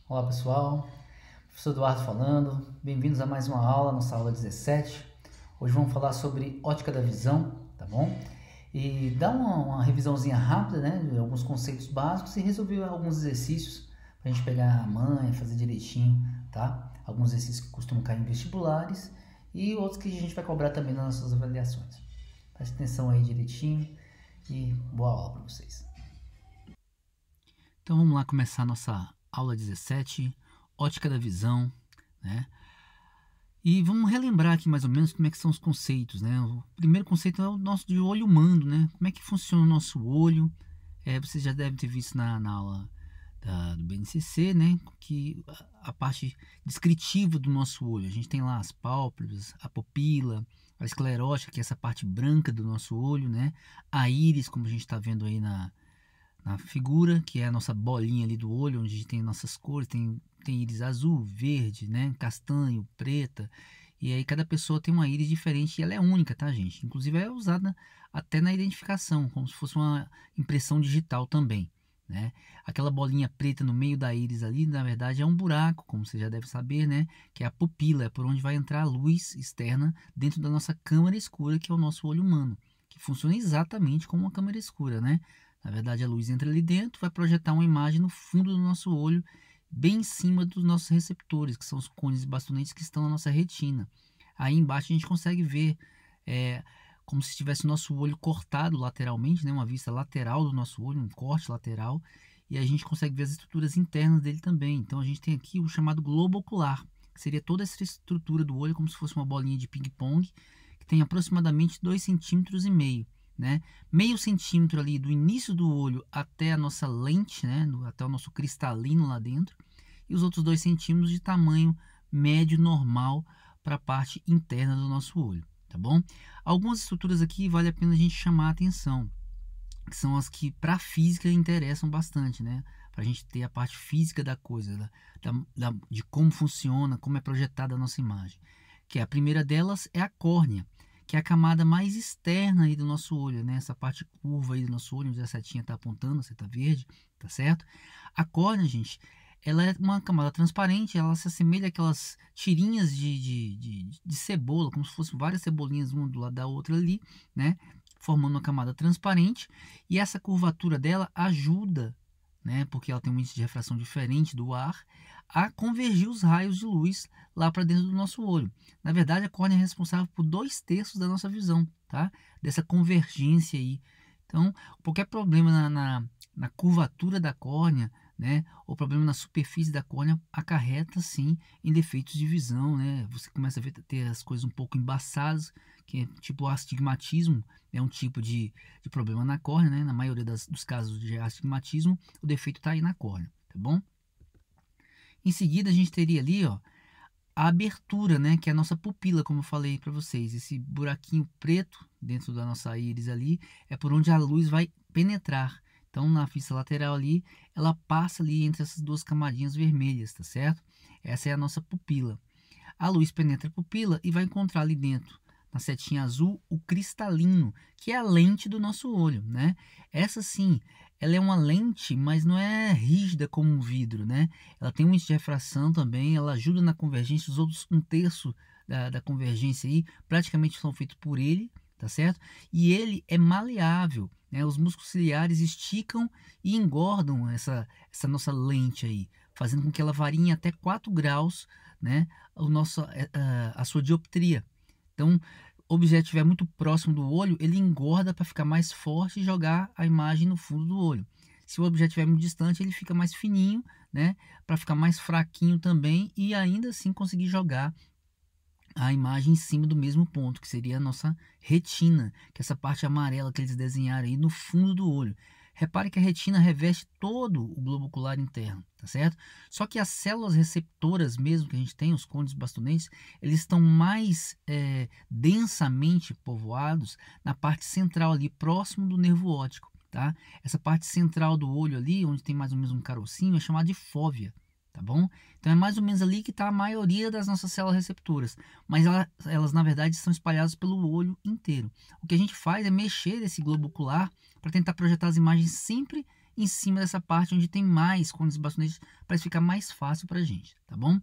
Olá pessoal, professor Eduardo falando, bem-vindos a mais uma aula, nossa aula 17. Hoje vamos falar sobre ótica da visão, tá bom? E dar uma revisãozinha rápida, né, de alguns conceitos básicos e resolver alguns exercícios para a gente pegar a manha, fazer direitinho, tá? Alguns exercícios que costumam cair em vestibulares e outros que a gente vai cobrar também nas nossas avaliações. Preste atenção aí direitinho e boa aula para vocês. Então vamos lá começar a nossa aula 17, ótica da visão, né? E vamos relembrar aqui mais ou menos como é que são os conceitos, né? O primeiro conceito é o nosso de olho humano, né? Como é que funciona o nosso olho? Vocês já devem ter visto na aula do BNCC, né? Que a parte descritiva do nosso olho. A gente tem lá as pálpebras, a pupila, a esclerótica, que é essa parte branca do nosso olho, né? A íris, como a gente está vendo aí na figura, que é a nossa bolinha ali do olho, onde a gente tem nossas cores, tem íris azul, verde, né, castanho, preta, e aí cada pessoa tem uma íris diferente e ela é única, tá, gente? Inclusive é usada até na identificação, como se fosse uma impressão digital também, né? Aquela bolinha preta no meio da íris ali, na verdade é um buraco, como você já deve saber, né, que é a pupila, é por onde vai entrar a luz externa dentro da nossa câmara escura, que é o nosso olho humano, que funciona exatamente como uma câmera escura, né? Na verdade, a luz entra ali dentro, vai projetar uma imagem no fundo do nosso olho, bem em cima dos nossos receptores, que são os cones e bastonetes que estão na nossa retina. Aí embaixo a gente consegue ver como se tivesse o nosso olho cortado lateralmente, né? Uma vista lateral do nosso olho, um corte lateral, e a gente consegue ver as estruturas internas dele também. Então a gente tem aqui o chamado globo ocular, que seria toda essa estrutura do olho, como se fosse uma bolinha de ping-pong, que tem aproximadamente 2,5 centímetros, né? Meio centímetro ali do início do olho até a nossa lente, né? Até o nosso cristalino lá dentro, e os outros 2 centímetros de tamanho médio normal para a parte interna do nosso olho, tá bom? Algumas estruturas aqui vale a pena a gente chamar a atenção, que são as que para a física interessam bastante, né? Para a gente ter a parte física da coisa, de como funciona, como é projetada a nossa imagem. Que a primeira delas é a córnea, que é a camada mais externa aí do nosso olho, né? Essa parte curva aí do nosso olho, onde a setinha está apontando, a seta verde, tá certo? A córnea, gente, ela é uma camada transparente, ela se assemelha àquelas tirinhas de cebola, como se fossem várias cebolinhas uma do lado da outra ali, né? Formando uma camada transparente, e essa curvatura dela ajuda, né? Porque ela tem um índice de refração diferente do ar, a convergir os raios de luz lá para dentro do nosso olho. Na verdade, a córnea é responsável por 2/3 da nossa visão, tá? Dessa convergência aí. Então, qualquer problema na curvatura da córnea, né, ou problema na superfície da córnea, acarreta sim em defeitos de visão, né? Você começa a ter as coisas um pouco embaçadas, que é tipo astigmatismo, é um tipo de problema na córnea, né? Na maioria dos casos de astigmatismo, o defeito está aí na córnea, tá bom? Em seguida, a gente teria ali, ó, a abertura, né, que é a nossa pupila, como eu falei para vocês. Esse buraquinho preto dentro da nossa íris ali é por onde a luz vai penetrar. Então, na vista lateral ali, ela passa ali entre essas duas camadinhas vermelhas, tá certo? Essa é a nossa pupila. A luz penetra a pupila e vai encontrar ali dentro, na setinha azul, o cristalino, que é a lente do nosso olho, né? Essa sim, ela é uma lente, mas não é rígida como um vidro, né? Ela tem um índice de refração também, ela ajuda na convergência, os outros 1/3 da convergência aí praticamente são feitos por ele, tá certo? E ele é maleável, né? Os músculos ciliares esticam e engordam essa nossa lente aí, fazendo com que ela varie em até 4 graus, né? A sua dioptria. Então, o objeto estiver muito próximo do olho, ele engorda para ficar mais forte e jogar a imagem no fundo do olho. Se o objeto estiver muito distante, ele fica mais fininho, né, para ficar mais fraquinho também e ainda assim conseguir jogar a imagem em cima do mesmo ponto, que seria a nossa retina, que é essa parte amarela que eles desenharam aí no fundo do olho. Repare que a retina reveste todo o globo ocular interno, tá certo? Só que as células receptoras mesmo que a gente tem, os cones bastonetes, eles estão mais densamente povoados na parte central ali, próximo do nervo óptico, tá? Essa parte central do olho ali, onde tem mais ou menos um carocinho, é chamada de fóvea, tá bom? Então é mais ou menos ali que está a maioria das nossas células receptoras, mas elas na verdade estão espalhadas pelo olho inteiro. O que a gente faz é mexer esse globo ocular para tentar projetar as imagens sempre em cima dessa parte onde tem mais cônios e bastonetes, para ficar mais fácil para a gente, tá bom?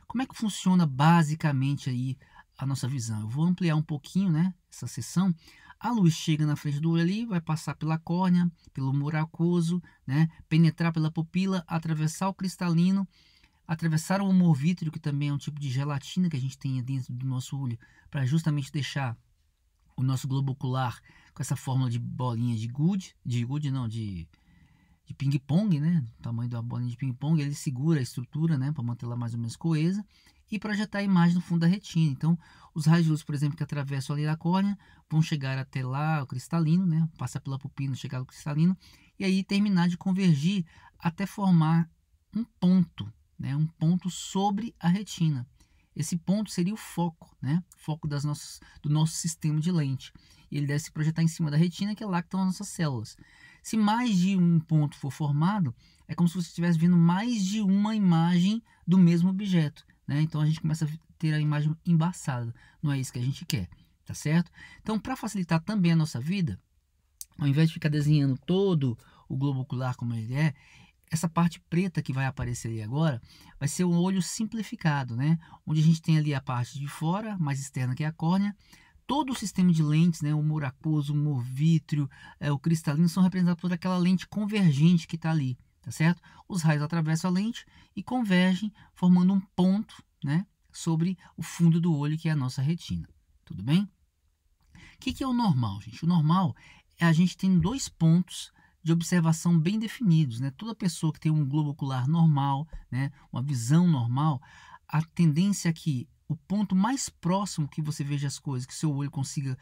Como é que funciona basicamente aí a nossa visão? Eu vou ampliar um pouquinho, né, essa seção. A luz chega na frente do olho ali, vai passar pela córnea, pelo humor aquoso, né, penetrar pela pupila, atravessar o cristalino, atravessar o humor vítreo, que também é um tipo de gelatina que a gente tem dentro do nosso olho, para justamente deixar o nosso globo ocular com essa fórmula de bolinha de ping-pong, né? O tamanho da bolinha de ping-pong, ele segura a estrutura, né? Para manter ela mais ou menos coesa e projetar a imagem no fundo da retina. Então, os raios de luz, por exemplo, que atravessam ali a córnea, vão chegar até lá o cristalino, né? Passar pela pupila, chegar no cristalino e aí terminar de convergir até formar um ponto, né? Um ponto sobre a retina. Esse ponto seria o foco, né? Foco do nosso sistema de lente. E ele deve se projetar em cima da retina, que é lá que estão as nossas células. Se mais de um ponto for formado, é como se você estivesse vendo mais de uma imagem do mesmo objeto, né? Então a gente começa a ter a imagem embaçada. Não é isso que a gente quer, tá certo? Então, para facilitar também a nossa vida, ao invés de ficar desenhando todo o globo ocular como ele é, essa parte preta que vai aparecer ali agora vai ser um olho simplificado, né? Onde a gente tem ali a parte de fora, mais externa, que é a córnea. Todo o sistema de lentes, né? O humor aquoso, o humor vítreo, o cristalino, são representados por aquela lente convergente que está ali, tá certo? Os raios atravessam a lente e convergem, formando um ponto, né? Sobre o fundo do olho, que é a nossa retina. Tudo bem? O que é o normal, gente? O normal é a gente tem dois pontos de observação bem definidos, né? Toda pessoa que tem um globo ocular normal, né, uma visão normal, a tendência é que o ponto mais próximo que você veja as coisas, que seu olho consiga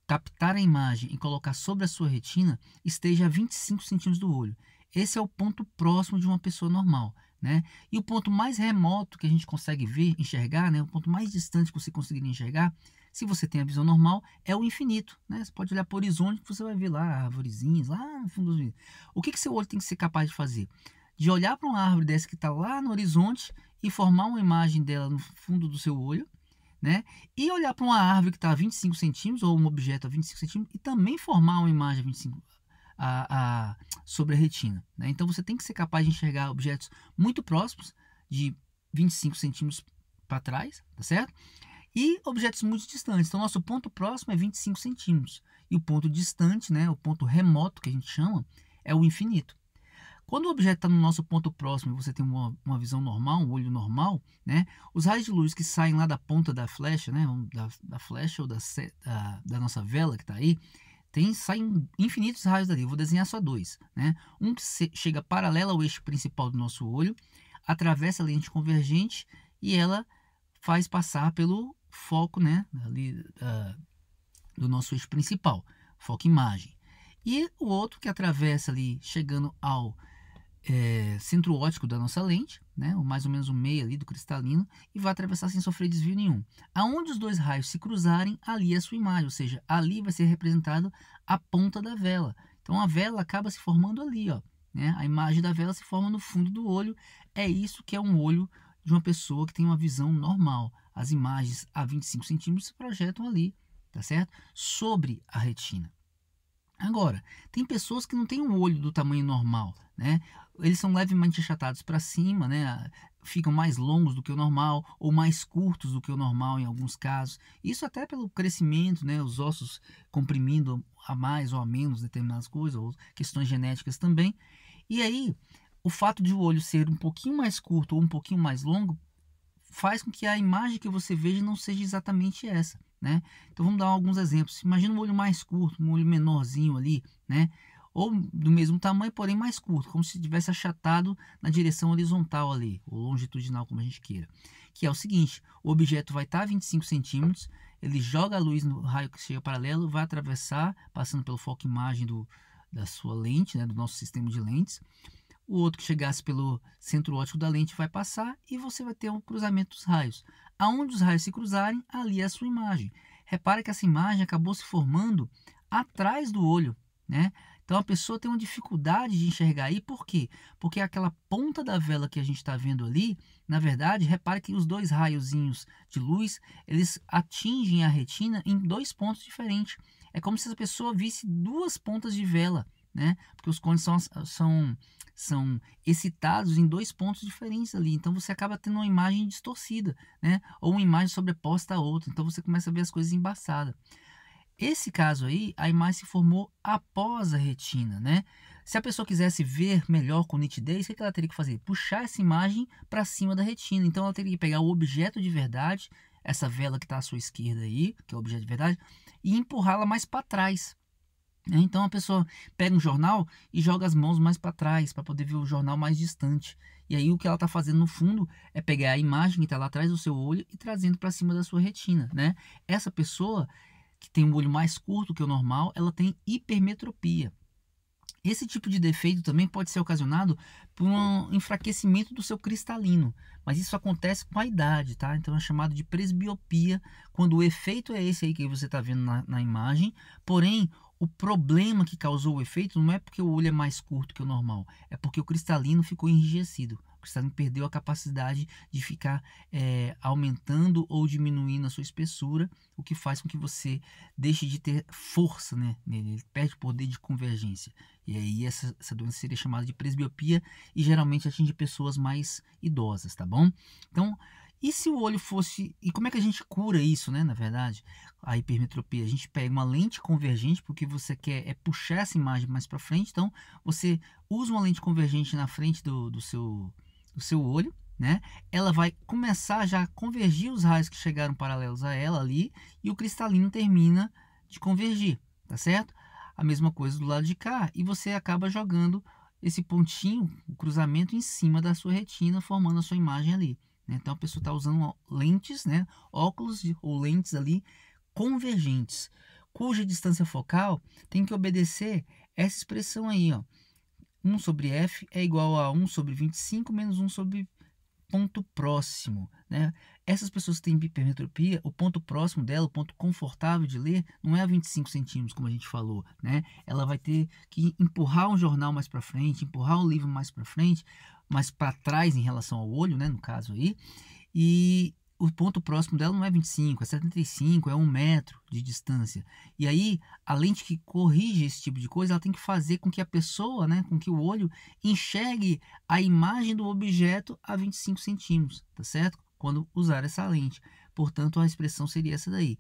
captar a imagem e colocar sobre a sua retina, esteja a 25 centímetros do olho. Esse é o ponto próximo de uma pessoa normal, né? E o ponto mais remoto que a gente consegue ver, enxergar, né? O ponto mais distante que você conseguiria enxergar, se você tem a visão normal, é o infinito, né? Você pode olhar para o horizonte que você vai ver lá arvorezinhas, lá no fundo do vídeo. O que seu olho tem que ser capaz de fazer? De olhar para uma árvore dessa que está lá no horizonte e formar uma imagem dela no fundo do seu olho, né? E olhar para uma árvore que está a 25 centímetros, ou um objeto a 25 centímetros, e também formar uma imagem a 25 sobre a retina, né? Então você tem que ser capaz de enxergar objetos muito próximos, de 25 centímetros para trás, tá certo? E objetos muito distantes. Então, nosso ponto próximo é 25 centímetros. E o ponto distante, né, o ponto remoto que a gente chama, é o infinito. Quando o objeto está no nosso ponto próximo e você tem uma visão normal, um olho normal, né, os raios de luz que saem lá da ponta da flecha, né, da flecha ou da nossa vela que está aí, saem infinitos raios dali. Eu vou desenhar só dois. Né? Um que chega paralelo ao eixo principal do nosso olho, atravessa a lente convergente e ela faz passar pelo foco, né, ali, do nosso eixo principal, foco imagem. E o outro que atravessa ali, chegando ao centro óptico da nossa lente, né, mais ou menos o meio ali do cristalino, e vai atravessar sem sofrer desvio nenhum. Aonde os dois raios se cruzarem, ali é a sua imagem, ou seja, ali vai ser representado a ponta da vela. Então a vela acaba se formando ali, ó, né? A imagem da vela se forma no fundo do olho. É isso que é um olho de uma pessoa que tem uma visão normal. As imagens a 25 centímetros se projetam ali, tá certo? Sobre a retina. Agora, tem pessoas que não têm um olho do tamanho normal, né? Eles são levemente achatados para cima, né? Ficam mais longos do que o normal ou mais curtos do que o normal em alguns casos. Isso até pelo crescimento, né? Os ossos comprimindo a mais ou a menos determinadas coisas, ou questões genéticas também. E aí, o fato de o olho ser um pouquinho mais curto ou um pouquinho mais longo faz com que a imagem que você veja não seja exatamente essa, né? Então vamos dar alguns exemplos. Imagina um olho mais curto, um olho menorzinho ali, né? Ou do mesmo tamanho, porém mais curto, como se tivesse achatado na direção horizontal ali, ou longitudinal, como a gente queira. Que é o seguinte, o objeto vai estar a 25 centímetros, ele joga a luz no raio que chega paralelo, vai atravessar, passando pelo foco imagem da sua lente, né, do nosso sistema de lentes. O outro que chegasse pelo centro óptico da lente vai passar e você vai ter um cruzamento dos raios. Aonde os raios se cruzarem, ali é a sua imagem. Repara que essa imagem acabou se formando atrás do olho, né? Então a pessoa tem uma dificuldade de enxergar aí, por quê? Porque aquela ponta da vela que a gente está vendo ali, na verdade, repare que os dois raiozinhos de luz, eles atingem a retina em dois pontos diferentes. É como se a pessoa visse duas pontas de vela, né? Porque os cones são excitados em dois pontos diferentes ali, então você acaba tendo uma imagem distorcida, né? Ou uma imagem sobreposta a outra, então você começa a ver as coisas embaçadas. Esse caso aí, a imagem se formou após a retina, né? Se a pessoa quisesse ver melhor com nitidez, o que ela teria que fazer? Puxar essa imagem para cima da retina. Então ela teria que pegar o objeto de verdade, essa vela que está à sua esquerda aí, que é o objeto de verdade, e empurrá-la mais para trás, né? Então a pessoa pega um jornal e joga as mãos mais para trás para poder ver o jornal mais distante. E aí o que ela está fazendo no fundo é pegar a imagem que está lá atrás do seu olho e trazendo para cima da sua retina, né? Essa pessoa que tem um olho mais curto que o normal, ela tem hipermetropia. Esse tipo de defeito também pode ser ocasionado por um enfraquecimento do seu cristalino, mas isso acontece com a idade, tá? Então é chamado de presbiopia, quando o efeito é esse aí que você está vendo na imagem, porém o problema que causou o efeito não é porque o olho é mais curto que o normal, é porque o cristalino ficou enrijecido. O cristalino perdeu a capacidade de ficar aumentando ou diminuindo a sua espessura, o que faz com que você deixe de ter força, né, nele. Ele perde o poder de convergência. E aí essa doença seria chamada de presbiopia e geralmente atinge pessoas mais idosas, tá bom? Então, e se o olho fosse... E como é que a gente cura isso, né, na verdade? A hipermetropia. A gente pega uma lente convergente, porque você quer puxar essa imagem mais para frente. Então, você usa uma lente convergente na frente do seu olho, né? Ela vai começar já a convergir os raios que chegaram paralelos a ela ali e o cristalino termina de convergir, tá certo? A mesma coisa do lado de cá e você acaba jogando esse pontinho, o cruzamento em cima da sua retina, formando a sua imagem ali, né? Então a pessoa está usando lentes, né? Óculos ou lentes ali convergentes, cuja distância focal tem que obedecer essa expressão aí, ó. 1 sobre f é igual a 1 sobre 25 menos 1 sobre ponto próximo, né? Essas pessoas que têm hipermetropia, o ponto próximo dela, o ponto confortável de ler, não é a 25 centímetros, como a gente falou, né? Ela vai ter que empurrar um jornal mais para frente, empurrar um livro mais para frente, mais para trás em relação ao olho, né? No caso aí, e o ponto próximo dela não é 25, é 75, é 1 metro de distância. E aí, a lente que corrige esse tipo de coisa, ela tem que fazer com que a pessoa, né, com que o olho enxergue a imagem do objeto a 25 centímetros, tá certo? Quando usar essa lente. Portanto, a expressão seria essa daí,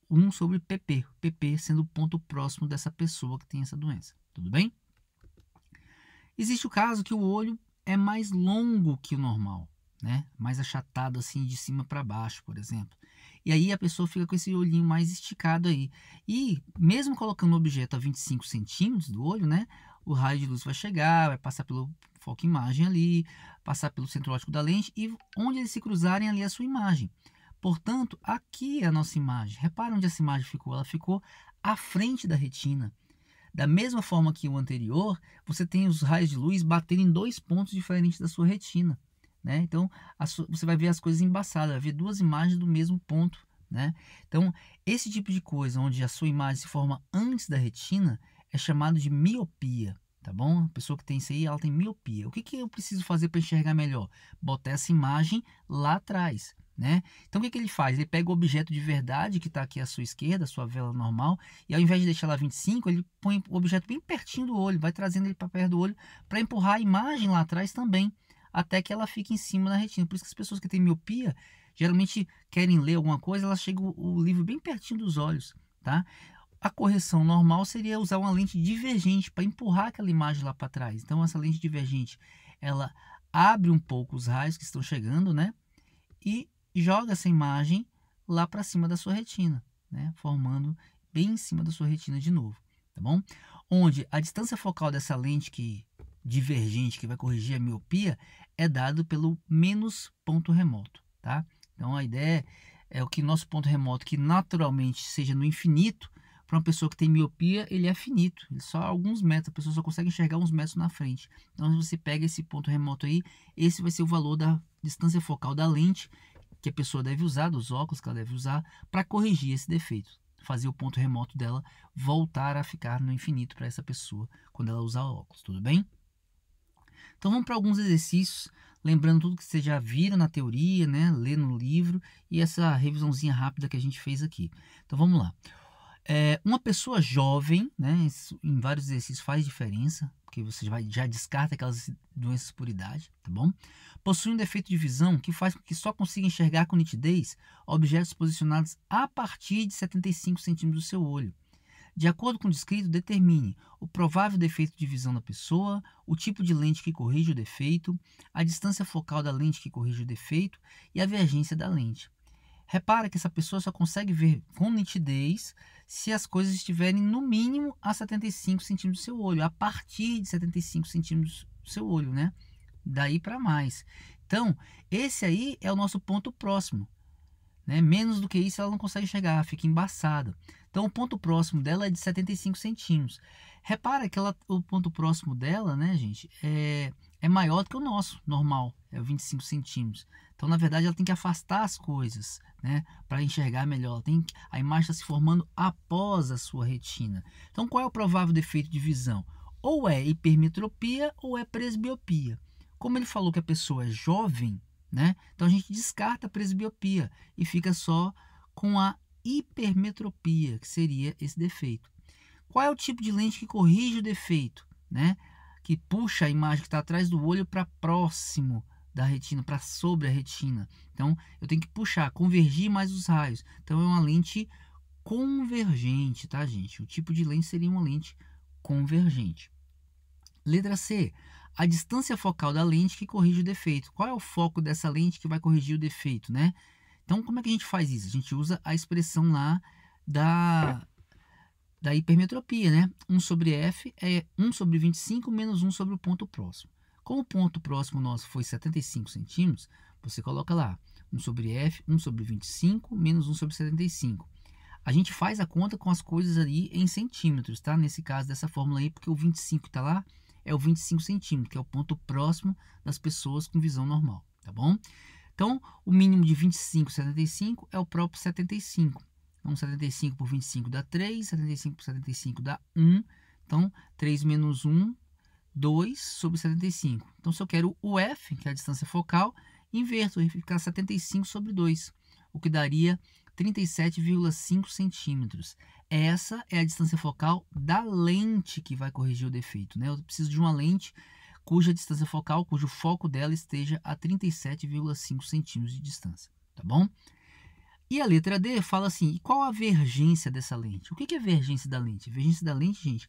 1 sobre pp, pp sendo o ponto próximo dessa pessoa que tem essa doença. Tudo bem? Existe o caso que o olho é mais longo que o normal, né? Mais achatado assim de cima para baixo, por exemplo. E aí a pessoa fica com esse olhinho mais esticado aí. E mesmo colocando o objeto a 25 centímetros do olho, né? O raio de luz vai chegar, vai passar pelo foco imagem ali, passar pelo centro óptico da lente e onde eles se cruzarem ali a sua imagem. Portanto, aqui é a nossa imagem. Repara onde essa imagem ficou. Ela ficou à frente da retina. Da mesma forma que o anterior, você tem os raios de luz batendo em dois pontos diferentes da sua retina, né? Então, você vai ver as coisas embaçadas, vai ver duas imagens do mesmo ponto, né? Então, esse tipo de coisa, onde a sua imagem se forma antes da retina, é chamado de miopia, tá bom? A pessoa que tem isso aí, ela tem miopia. O que eu preciso fazer para enxergar melhor? Botar essa imagem lá atrás, né? Então, o que ele faz? Ele pega o objeto de verdade que está aqui à sua esquerda, a sua vela normal, e ao invés de deixar lá 25, ele põe o objeto bem pertinho do olho, vai trazendo ele para perto do olho para empurrar a imagem lá atrás também, até que ela fique em cima da retina. Por isso que as pessoas que têm miopia geralmente querem ler alguma coisa, elas chegam o livro bem pertinho dos olhos, tá? A correção normal seria usar uma lente divergente para empurrar aquela imagem lá para trás. Então, essa lente divergente, ela abre um pouco os raios que estão chegando, né? E joga essa imagem lá para cima da sua retina, né? Formando bem em cima da sua retina de novo, tá bom? Onde a distância focal dessa lente divergente que vai corrigir a miopia é dado pelo menos ponto remoto, tá? Então a ideia é o que nosso ponto remoto, que naturalmente seja no infinito, para uma pessoa que tem miopia, ele é finito, ele só alguns metros, a pessoa só consegue enxergar uns metros na frente. Então, se você pega esse ponto remoto aí, esse vai ser o valor da distância focal da lente que a pessoa deve usar, dos óculos que ela deve usar, para corrigir esse defeito. Fazer o ponto remoto dela voltar a ficar no infinito para essa pessoa quando ela usar óculos, tudo bem? Então vamos para alguns exercícios, lembrando tudo que vocês já viram na teoria, né, ler no livro e essa revisãozinha rápida que a gente fez aqui. Então vamos lá. Uma pessoa jovem, né, isso em vários exercícios faz diferença, porque você já descarta aquelas doenças por idade, tá bom? Possui um defeito de visão que faz com que só consiga enxergar com nitidez objetos posicionados a partir de 75 centímetros do seu olho. De acordo com o descrito, determine o provável defeito de visão da pessoa, o tipo de lente que corrige o defeito, a distância focal da lente que corrige o defeito e a vergência da lente. Repara que essa pessoa só consegue ver com nitidez se as coisas estiverem no mínimo a 75 centímetros do seu olho, a partir de 75 centímetros do seu olho, né? Daí para mais. Então, esse aí é o nosso ponto próximo, né? Menos do que isso ela não consegue chegar, fica embaçada. Então, o ponto próximo dela é de 75 centímetros. Repara que o ponto próximo dela, né, gente, é maior do que o nosso, normal, é 25 centímetros. Então, na verdade, ela tem que afastar as coisas, né, para enxergar melhor. A imagem está se formando após a sua retina. Então, qual é o provável defeito de visão? Ou é hipermetropia ou é presbiopia. Como ele falou que a pessoa é jovem, né, então a gente descarta a presbiopia e fica só com a hipermetropia, que seria esse defeito. Qual é o tipo de lente que corrige o defeito, né? Que puxa a imagem que está atrás do olho para próximo da retina, para sobre a retina. Então, eu tenho que puxar, convergir mais os raios. Então, é uma lente convergente, tá, gente? O tipo de lente seria uma lente convergente. Letra C. A distância focal da lente que corrige o defeito. Qual é o foco dessa lente que vai corrigir o defeito, né? Então, como é que a gente faz isso? A gente usa a expressão lá da hipermetropia, né? 1 sobre f é 1 sobre 25 menos 1 sobre o ponto próximo. Como o ponto próximo nosso foi 75 centímetros, você coloca lá 1 sobre f, 1 sobre 25 menos 1 sobre 75. A gente faz a conta com as coisas ali em centímetros, tá? Nesse caso dessa fórmula aí, porque o 25 está lá, é o 25 centímetros, que é o ponto próximo das pessoas com visão normal, tá bom? Então, o mínimo de 25, 75 é o próprio 75. Então, 75 por 25 dá 3, 75 por 75 dá 1. Então, 3 menos 1, 2 sobre 75. Então, se eu quero o F, que é a distância focal, inverto, vai ficar 75 sobre 2, o que daria 37,5 centímetros. Essa é a distância focal da lente que vai corrigir o defeito, né? Eu preciso de uma lente cuja distância focal, cujo foco dela esteja a 37,5 centímetros de distância, tá bom? E a letra D fala assim, e qual a vergência dessa lente? O que é a vergência da lente? A vergência da lente, gente,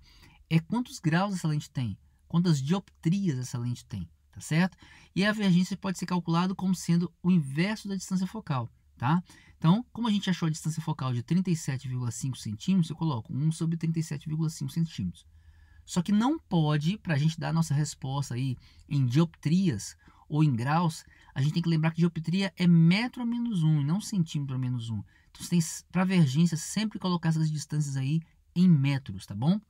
é quantos graus essa lente tem, quantas dioptrias essa lente tem, tá certo? E a vergência pode ser calculada como sendo o inverso da distância focal, tá? Então, como a gente achou a distância focal de 37,5 centímetros, eu coloco 1 sobre 37,5 centímetros. Só que não pode, para a gente dar a nossa resposta aí em dioptrias ou em graus, a gente tem que lembrar que dioptria é metro a menos 1 e não centímetro a menos 1. Então, você tem, para vergência, sempre colocar essas distâncias aí em metros, tá bom?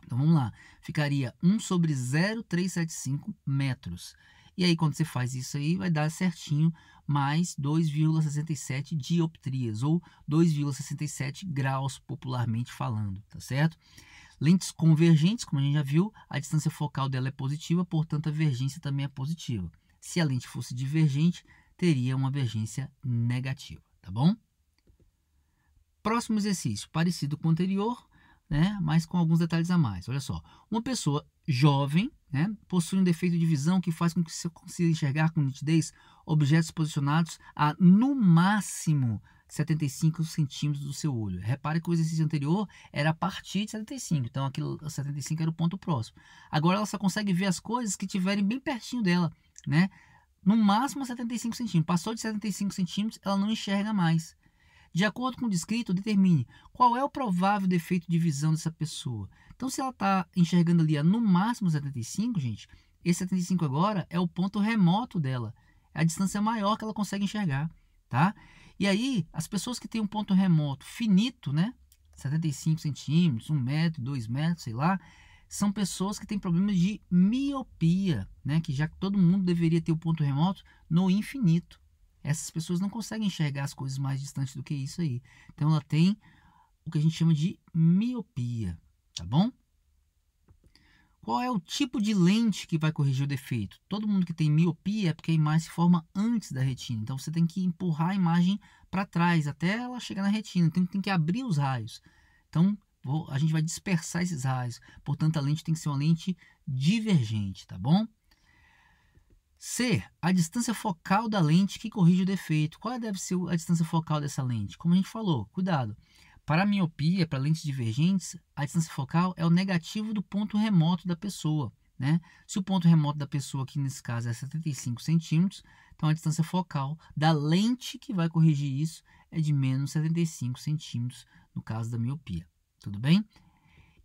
Então, vamos lá. Ficaria 1 sobre 0,375 metros. E aí, quando você faz isso aí, vai dar certinho mais 2,67 dioptrias, ou 2,67 graus, popularmente falando, tá certo? Lentes convergentes, como a gente já viu, a distância focal dela é positiva, portanto a vergência também é positiva. Se a lente fosse divergente, teria uma vergência negativa, tá bom? Próximo exercício, parecido com o anterior, né, mas com alguns detalhes a mais. Olha só, uma pessoa jovem, né, possui um defeito de visão que faz com que você consiga enxergar com nitidez objetos posicionados a, no máximo, 75 centímetros do seu olho. Repare que o exercício anterior era a partir de 75, então aquilo 75 era o ponto próximo. Agora ela só consegue ver as coisas que estiverem bem pertinho dela, né? No máximo 75 centímetros. Passou de 75 centímetros, ela não enxerga mais. De acordo com o descrito, determine qual é o provável defeito de visão dessa pessoa. Então, se ela está enxergando ali a, no máximo 75, gente, esse 75 agora é o ponto remoto dela. É a distância maior que ela consegue enxergar, tá? E aí, as pessoas que têm um ponto remoto finito, né? 75 centímetros, 1 metro, 2 metros, sei lá, são pessoas que têm problemas de miopia, né? Que já que todo mundo deveria ter o ponto remoto no infinito. Essas pessoas não conseguem enxergar as coisas mais distantes do que isso aí. Então, ela tem o que a gente chama de miopia, tá bom? Qual é o tipo de lente que vai corrigir o defeito? Todo mundo que tem miopia é porque a imagem se forma antes da retina. Então, você tem que empurrar a imagem para trás até ela chegar na retina. Então, tem que abrir os raios. Então, a gente vai dispersar esses raios. Portanto, a lente tem que ser uma lente divergente, tá bom? C. A distância focal da lente que corrige o defeito. Qual deve ser a distância focal dessa lente? Como a gente falou, cuidado. Para a miopia, para lentes divergentes, a distância focal é o negativo do ponto remoto da pessoa, né? Se o ponto remoto da pessoa, aqui nesse caso, é 75 centímetros, então a distância focal da lente que vai corrigir isso é de menos 75 centímetros, no caso da miopia. Tudo bem?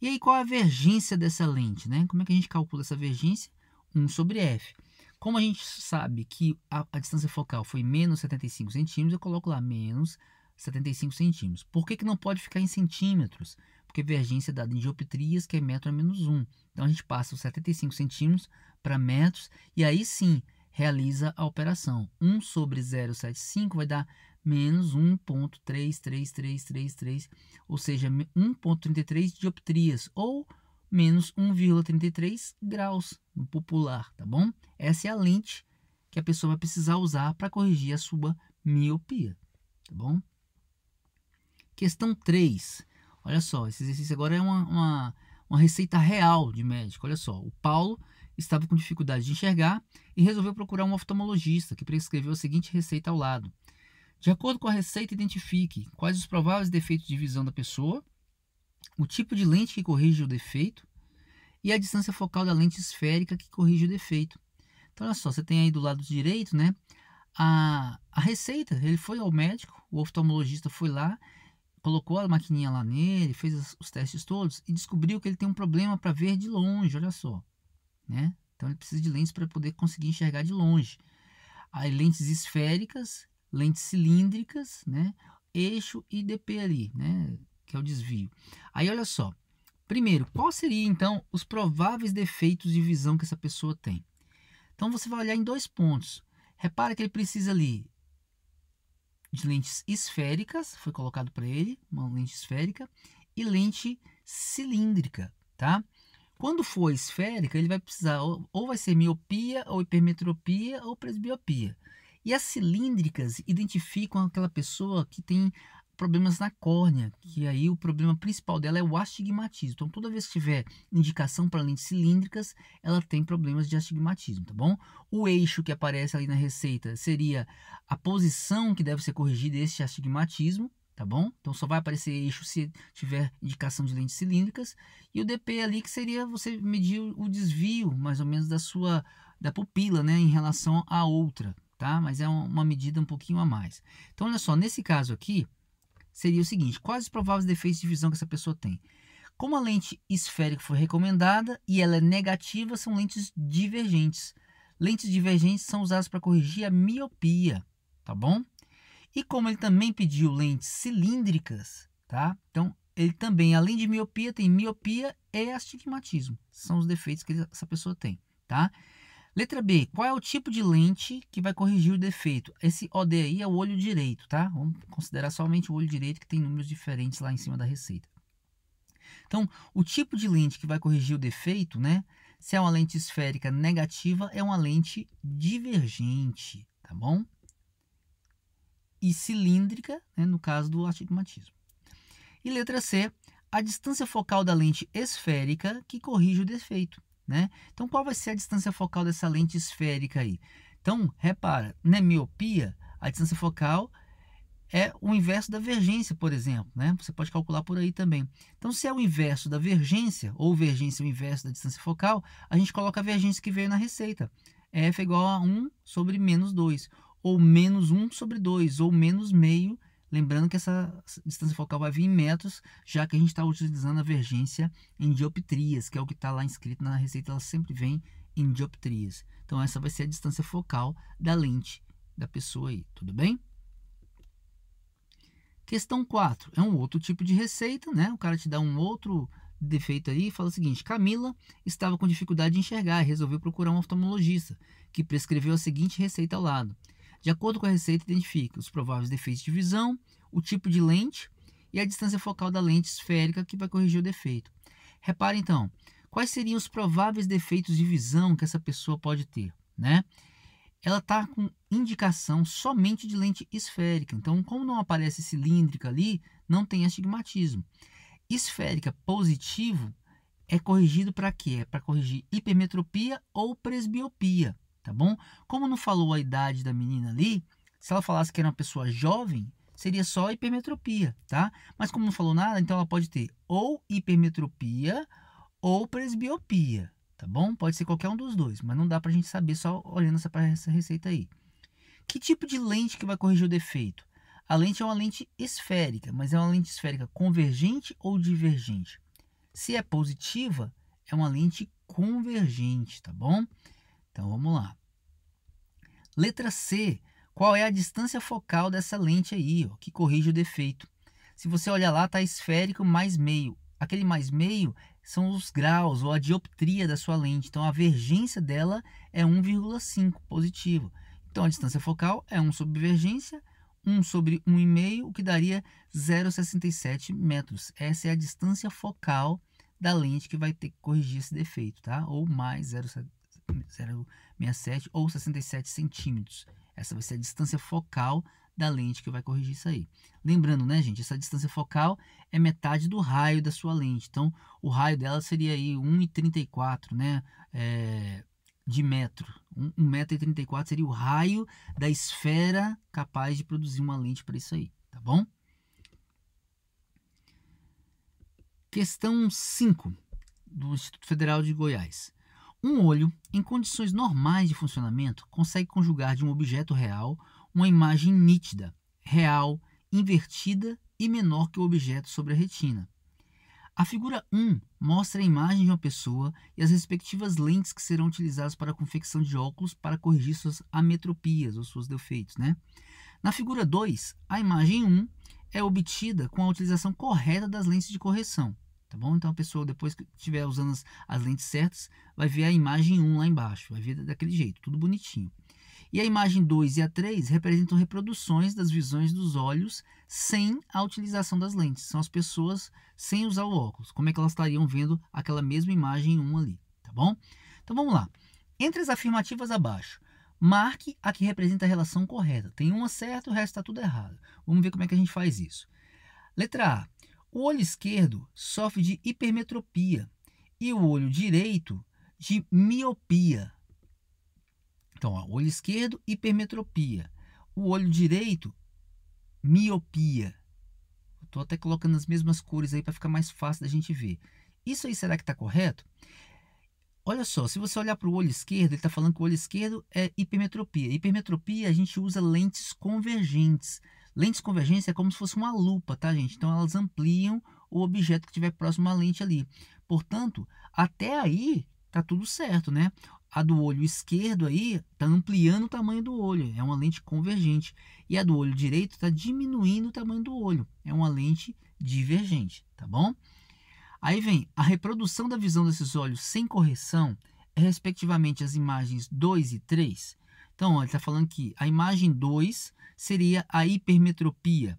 E aí, qual a vergência dessa lente, né? Como é que a gente calcula essa vergência? 1 sobre f. Como a gente sabe que a distância focal foi menos 75 centímetros, eu coloco lá menos 75 centímetros. Por que não pode ficar em centímetros? Porque vergência é dada em dioptrias, que é metro a menos 1. Então, a gente passa os 75 centímetros para metros e aí sim realiza a operação. 1 sobre 0,75 vai dar menos 1,33333, ou seja, 1,33 dioptrias, ou menos 1,33 graus no popular, tá bom? Essa é a lente que a pessoa vai precisar usar para corrigir a sua miopia, tá bom? Questão 3. Olha só, esse exercício agora é uma receita real de médico. Olha só, o Paulo estava com dificuldade de enxergar e resolveu procurar um oftalmologista que prescreveu a seguinte receita ao lado. De acordo com a receita, identifique quais os prováveis defeitos de visão da pessoa, o tipo de lente que corrige o defeito e a distância focal da lente esférica que corrige o defeito. Então, olha só, você tem aí do lado direito, né, a receita. Ele foi ao médico, o oftalmologista foi lá, colocou a maquininha lá nele, fez os testes todos e descobriu que ele tem um problema para ver de longe, olha só, né? Então, ele precisa de lentes para poder conseguir enxergar de longe. Aí, lentes esféricas, lentes cilíndricas, né, eixo e DP ali, né, que é o desvio. Aí, olha só. Primeiro, qual seria então os prováveis defeitos de visão que essa pessoa tem? Então você vai olhar em 2 pontos. Repara que ele precisa ali de lentes esféricas, foi colocado para ele, uma lente esférica, e lente cilíndrica, tá? Quando for esférica, ele vai precisar ou vai ser miopia, ou hipermetropia, ou presbiopia. E as cilíndricas identificam aquela pessoa que tem problemas na córnea, que aí o problema principal dela é o astigmatismo. Então, toda vez que tiver indicação para lentes cilíndricas, ela tem problemas de astigmatismo, tá bom? O eixo que aparece ali na receita seria a posição que deve ser corrigida desse astigmatismo, tá bom? Então, só vai aparecer eixo se tiver indicação de lentes cilíndricas. E o DP ali, que seria você medir o desvio, mais ou menos, da pupila, né, em relação à outra, tá? Mas é uma medida um pouquinho a mais. Então, olha só, nesse caso aqui, seria o seguinte: quais os prováveis defeitos de visão que essa pessoa tem? Como a lente esférica foi recomendada e ela é negativa, são lentes divergentes. Lentes divergentes são usadas para corrigir a miopia, tá bom? E como ele também pediu lentes cilíndricas, tá? Então, ele também, além de miopia, tem miopia e astigmatismo. São os defeitos que essa pessoa tem, tá? Letra B, qual é o tipo de lente que vai corrigir o defeito? Esse OD aí é o olho direito, tá? Vamos considerar somente o olho direito, que tem números diferentes lá em cima da receita. Então, o tipo de lente que vai corrigir o defeito, né? Se é uma lente esférica negativa, é uma lente divergente, tá bom? E cilíndrica, né, no caso do astigmatismo. E letra C, a distância focal da lente esférica que corrige o defeito, né? Então, qual vai ser a distância focal dessa lente esférica aí? Então, repara, na miopia, a distância focal é o inverso da vergência, por exemplo, né? Você pode calcular por aí também. Então, se é o inverso da vergência, ou vergência é o inverso da distância focal, a gente coloca a vergência que veio na receita. F é igual a 1 sobre menos 2, ou menos 1 sobre 2, ou menos meio. Lembrando que essa distância focal vai vir em metros, já que a gente está utilizando a vergência em dioptrias, que é o que está lá escrito na receita, ela sempre vem em dioptrias. Então, essa vai ser a distância focal da lente da pessoa aí, tudo bem? Questão 4, é um outro tipo de receita, né? O cara te dá um outro defeito aí e fala o seguinte: Camila estava com dificuldade de enxergar e resolveu procurar um oftalmologista, que prescreveu a seguinte receita ao lado. De acordo com a receita, identifique os prováveis defeitos de visão, o tipo de lente e a distância focal da lente esférica que vai corrigir o defeito. Repare então, quais seriam os prováveis defeitos de visão que essa pessoa pode ter, né? Ela está com indicação somente de lente esférica. Então, como não aparece cilíndrica ali, não tem astigmatismo. esférica positivo é corrigido para quê? É para corrigir hipermetropia ou presbiopia, tá bom? Como não falou a idade da menina ali, se ela falasse que era uma pessoa jovem, seria só hipermetropia, tá? Mas como não falou nada, então ela pode ter ou hipermetropia ou presbiopia, tá bom? Pode ser qualquer um dos dois, mas não dá pra gente saber só olhando essa receita aí. Que tipo de lente que vai corrigir o defeito? A lente é uma lente esférica, mas é uma lente esférica convergente ou divergente? Se é positiva, é uma lente convergente, tá bom? Então vamos lá. Letra C. Qual é a distância focal dessa lente aí, ó, que corrige o defeito? Se você olhar lá, está esférico mais meio. Aquele mais meio são os graus ou a dioptria da sua lente. Então a vergência dela é 1,5 positivo. Então a distância focal é 1 sobre vergência, 1 sobre 1,5, o que daria 0,67 metros. Essa é a distância focal da lente que vai ter que corrigir esse defeito, tá? Ou mais 0,67 ou 67 centímetros. Essa vai ser a distância focal da lente que vai corrigir isso aí. Lembrando, né, gente, essa distância focal é metade do raio da sua lente. Então, o raio dela seria aí 1,34, né, de metro. 1,34 m seria o raio da esfera capaz de produzir uma lente para isso aí, tá bom? Questão 5 do Instituto Federal de Goiás. Um olho, em condições normais de funcionamento, consegue conjugar de um objeto real uma imagem nítida, real, invertida e menor que o objeto sobre a retina. A figura 1 mostra a imagem de uma pessoa e as respectivas lentes que serão utilizadas para a confecção de óculos para corrigir suas ametropias ou seus defeitos, né? Na figura 2, a imagem 1 é obtida com a utilização correta das lentes de correção. Tá bom? Então a pessoa, depois que estiver usando as lentes certas, vai ver a imagem 1 lá embaixo, vai ver daquele jeito, tudo bonitinho. E a imagem 2 e a 3 representam reproduções das visões dos olhos sem a utilização das lentes. São as pessoas sem usar o óculos. Como é que elas estariam vendo aquela mesma imagem 1 ali, tá bom? Então vamos lá. Entre as afirmativas abaixo, marque a que representa a relação correta. Tem uma certa, o resto está tudo errado. Vamos ver como é que a gente faz isso. Letra A. O olho esquerdo sofre de hipermetropia e o olho direito de miopia. Então, ó, olho esquerdo, hipermetropia. O olho direito, miopia. Estou até colocando as mesmas cores aí para ficar mais fácil da gente ver. Isso aí será que está correto? Olha só, se você olhar para o olho esquerdo, ele está falando que o olho esquerdo é hipermetropia. Hipermetropia, a gente usa lentes convergentes. Lentes convergentes é como se fosse uma lupa, tá, gente? Então, elas ampliam o objeto que estiver próximo à lente ali. Portanto, até aí tá tudo certo, né? A do olho esquerdo aí está ampliando o tamanho do olho, é uma lente convergente. E a do olho direito está diminuindo o tamanho do olho, é uma lente divergente, tá bom? Aí vem a reprodução da visão desses olhos sem correção, é respectivamente as imagens 2 e 3. Então, ó, ele está falando que a imagem 2 seria a hipermetropia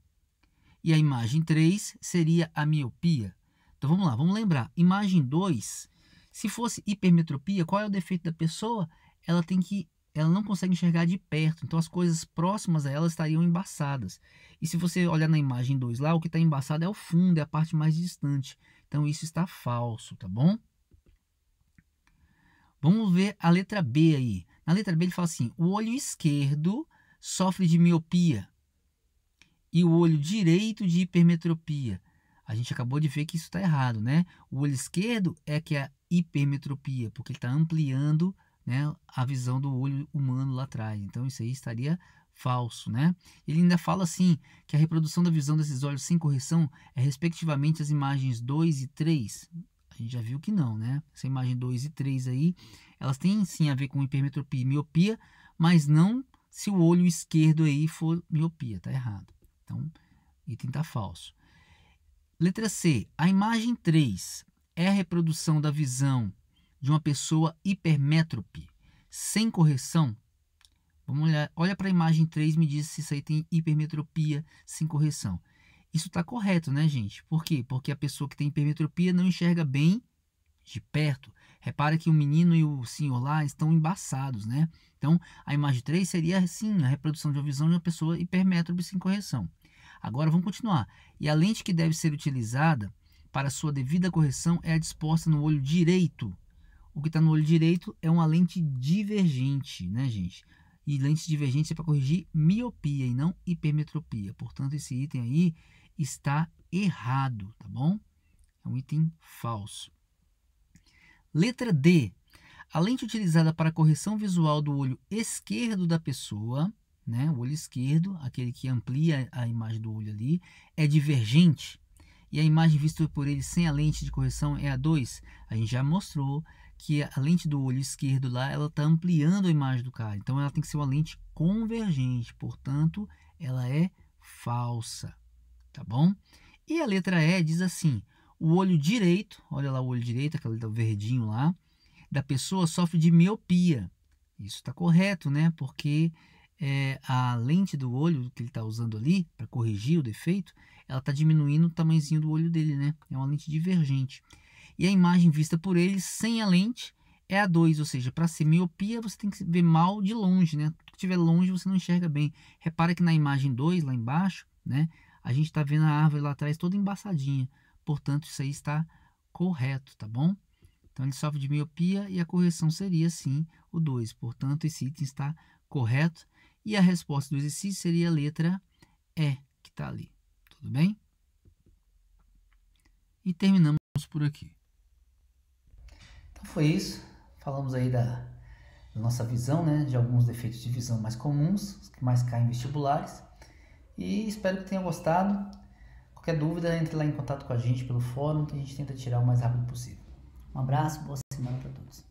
e a imagem 3 seria a miopia. Então, vamos lá, vamos lembrar. Imagem 2, se fosse hipermetropia, qual é o defeito da pessoa? Ela não consegue enxergar de perto, então as coisas próximas a ela estariam embaçadas. E se você olhar na imagem 2 lá, o que está embaçado é o fundo, é a parte mais distante. Então isso está falso, tá bom? Vamos ver a letra B aí. Na letra B ele fala assim, o olho esquerdo sofre de miopia e o olho direito de hipermetropia. A gente acabou de ver que isso está errado, né? O olho esquerdo é que é a hipermetropia, porque ele está ampliando, né, a visão do olho humano lá atrás. Então isso aí estaria falso, né? Ele ainda fala assim, que a reprodução da visão desses olhos sem correção é respectivamente as imagens 2 e 3. A gente já viu que não, né? Essa imagem 2 e 3 aí, elas têm sim a ver com hipermetropia e miopia, mas não se o olho esquerdo aí for miopia, tá errado. Então, item tá falso. Letra C. A imagem 3 é a reprodução da visão de uma pessoa hipermétrope sem correção. Vamos olhar, olha para a imagem 3 e me diz se isso aí tem hipermetropia sem correção. Isso está correto, né, gente? Por quê? Porque a pessoa que tem hipermetropia não enxerga bem de perto. Repara que o menino e o senhor lá estão embaçados, né? Então, a imagem 3 seria, sim, a reprodução de uma visão de uma pessoa hipermétrope sem correção. Agora, vamos continuar. E a lente que deve ser utilizada para sua devida correção é a disposta no olho direito. O que está no olho direito é uma lente divergente, né, gente? E lentes divergentes é para corrigir miopia e não hipermetropia. Portanto, esse item aí está errado, tá bom? É um item falso. Letra D. A lente utilizada para correção visual do olho esquerdo da pessoa, né, o olho esquerdo, aquele que amplia a imagem do olho ali, é divergente. E a imagem vista por ele sem a lente de correção é a 2. A gente já mostrou que a lente do olho esquerdo lá, ela está ampliando a imagem do cara. Então, ela tem que ser uma lente convergente. Portanto, ela é falsa. Tá bom? E a letra E diz assim: o olho direito, olha lá o olho direito, aquele verdinho lá, da pessoa sofre de miopia. Isso está correto, né? Porque a lente do olho que ele está usando ali para corrigir o defeito, ela está diminuindo o tamanhozinho do olho dele, né? É uma lente divergente. E a imagem vista por ele sem a lente é a 2, ou seja, para ser miopia você tem que ver mal de longe, né? Tudo que estiver longe você não enxerga bem. Repara que na imagem 2, lá embaixo, né? A gente está vendo a árvore lá atrás toda embaçadinha. Portanto, isso aí está correto, tá bom? Então, ele sofre de miopia e a correção seria, sim, o 2. Portanto, esse item está correto. E a resposta do exercício seria a letra E, que está ali. Tudo bem? E terminamos por aqui. Então, foi isso. Falamos aí da nossa visão, né? De alguns defeitos de visão mais comuns, os que mais caem em vestibulares. E espero que tenha gostado. Qualquer dúvida, entre lá em contato com a gente pelo fórum, que a gente tenta tirar o mais rápido possível. Um abraço, boa semana para todos.